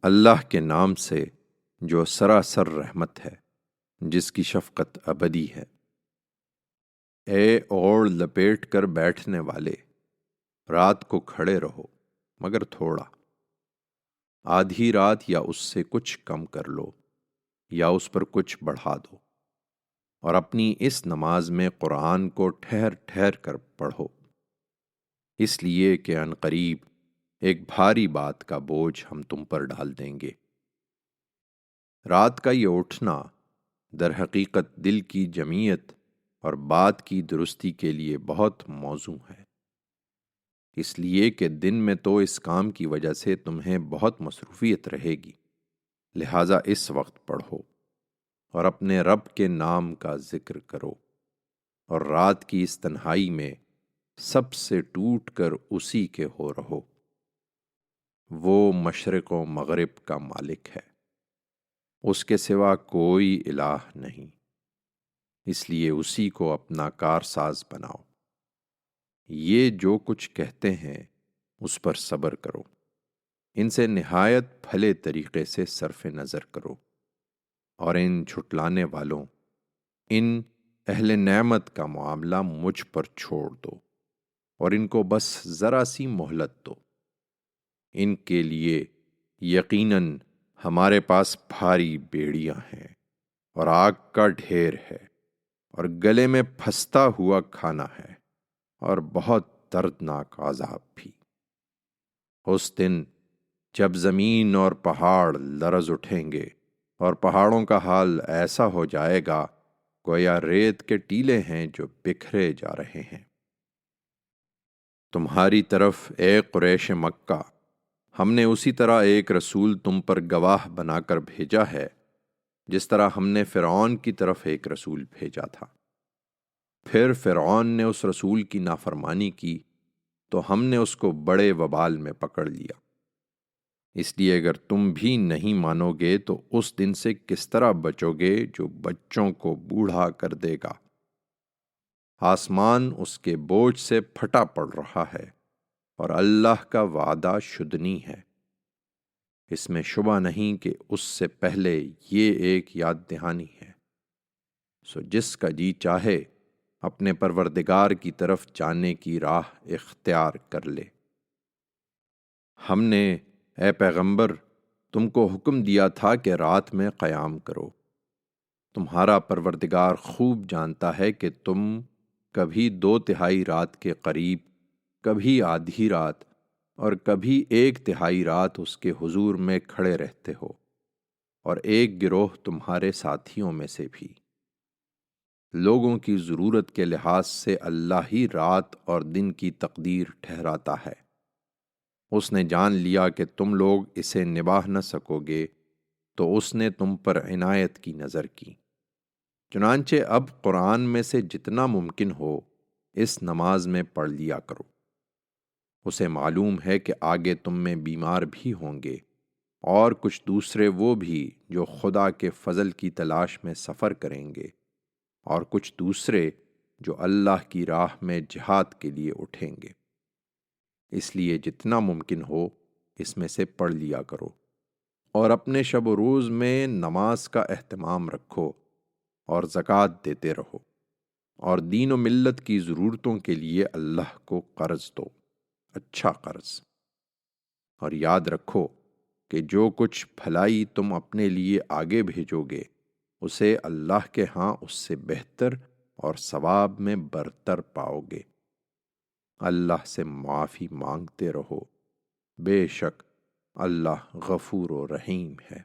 اللہ کے نام سے جو سراسر رحمت ہے، جس کی شفقت ابدی ہے۔ اے اوڑھ لپیٹ کر بیٹھنے والے، رات کو کھڑے رہو مگر تھوڑا، آدھی رات یا اس سے کچھ کم کر لو یا اس پر کچھ بڑھا دو، اور اپنی اس نماز میں قرآن کو ٹھہر ٹھہر کر پڑھو، اس لیے کہ عنقریب ایک بھاری بات کا بوجھ ہم تم پر ڈال دیں گے۔ رات کا یہ اٹھنا در حقیقت دل کی جمعیت اور بات کی درستی کے لیے بہت موزوں ہے، اس لیے کہ دن میں تو اس کام کی وجہ سے تمہیں بہت مصروفیت رہے گی، لہٰذا اس وقت پڑھو اور اپنے رب کے نام کا ذکر کرو، اور رات کی اس تنہائی میں سب سے ٹوٹ کر اسی کے ہو رہو۔ وہ مشرق و مغرب کا مالک ہے، اس کے سوا کوئی الہ نہیں، اس لیے اسی کو اپنا کارساز بناؤ۔ یہ جو کچھ کہتے ہیں اس پر صبر کرو، ان سے نہایت بھلے طریقے سے صرف نظر کرو، اور ان جھٹلانے والوں، ان اہل نعمت کا معاملہ مجھ پر چھوڑ دو، اور ان کو بس ذرا سی مہلت دو۔ ان کے لیے یقیناً ہمارے پاس بھاری بیڑیاں ہیں اور آگ کا ڈھیر ہے، اور گلے میں پھنستا ہوا کھانا ہے، اور بہت دردناک عذاب بھی۔ اس دن جب زمین اور پہاڑ لرز اٹھیں گے اور پہاڑوں کا حال ایسا ہو جائے گا گویا ریت کے ٹیلے ہیں جو بکھرے جا رہے ہیں۔ تمہاری طرف اے قریش مکہ، ہم نے اسی طرح ایک رسول تم پر گواہ بنا کر بھیجا ہے جس طرح ہم نے فرعون کی طرف ایک رسول بھیجا تھا۔ پھر فرعون نے اس رسول کی نافرمانی کی تو ہم نے اس کو بڑے وبال میں پکڑ لیا۔ اس لیے اگر تم بھی نہیں مانو گے تو اس دن سے کس طرح بچو گے جو بچوں کو بوڑھا کر دے گا۔ آسمان اس کے بوجھ سے پھٹا پڑ رہا ہے، اور اللہ کا وعدہ شدنی ہے۔ اس میں شبہ نہیں کہ اس سے پہلے یہ ایک یاد دہانی ہے۔ سو جس کا جی چاہے اپنے پروردگار کی طرف جانے کی راہ اختیار کر لے۔ ہم نے اے پیغمبر تم کو حکم دیا تھا کہ رات میں قیام کرو۔ تمہارا پروردگار خوب جانتا ہے کہ تم کبھی 2/3 رات کے قریب، کبھی آدھی رات، اور کبھی 1/3 رات اس کے حضور میں کھڑے رہتے ہو، اور ایک گروہ تمہارے ساتھیوں میں سے بھی۔ لوگوں کی ضرورت کے لحاظ سے اللہ ہی رات اور دن کی تقدیر ٹھہراتا ہے۔ اس نے جان لیا کہ تم لوگ اسے نبھا نہ سکو گے تو اس نے تم پر عنایت کی نظر کی۔ چنانچہ اب قرآن میں سے جتنا ممکن ہو اس نماز میں پڑھ لیا کرو۔ اسے معلوم ہے کہ آگے تم میں بیمار بھی ہوں گے، اور کچھ دوسرے وہ بھی جو خدا کے فضل کی تلاش میں سفر کریں گے، اور کچھ دوسرے جو اللہ کی راہ میں جہاد کے لیے اٹھیں گے۔ اس لیے جتنا ممکن ہو اس میں سے پڑھ لیا کرو، اور اپنے شب و روز میں نماز کا اہتمام رکھو، اور زکوٰۃ دیتے رہو، اور دین و ملت کی ضرورتوں کے لیے اللہ کو قرض دو، اچھا قرض۔ اور یاد رکھو کہ جو کچھ بھلائی تم اپنے لیے آگے بھیجو گے اسے اللہ کے ہاں اس سے بہتر اور ثواب میں برتر پاؤ گے۔ اللہ سے معافی مانگتے رہو، بے شک اللہ غفور و رحیم ہے۔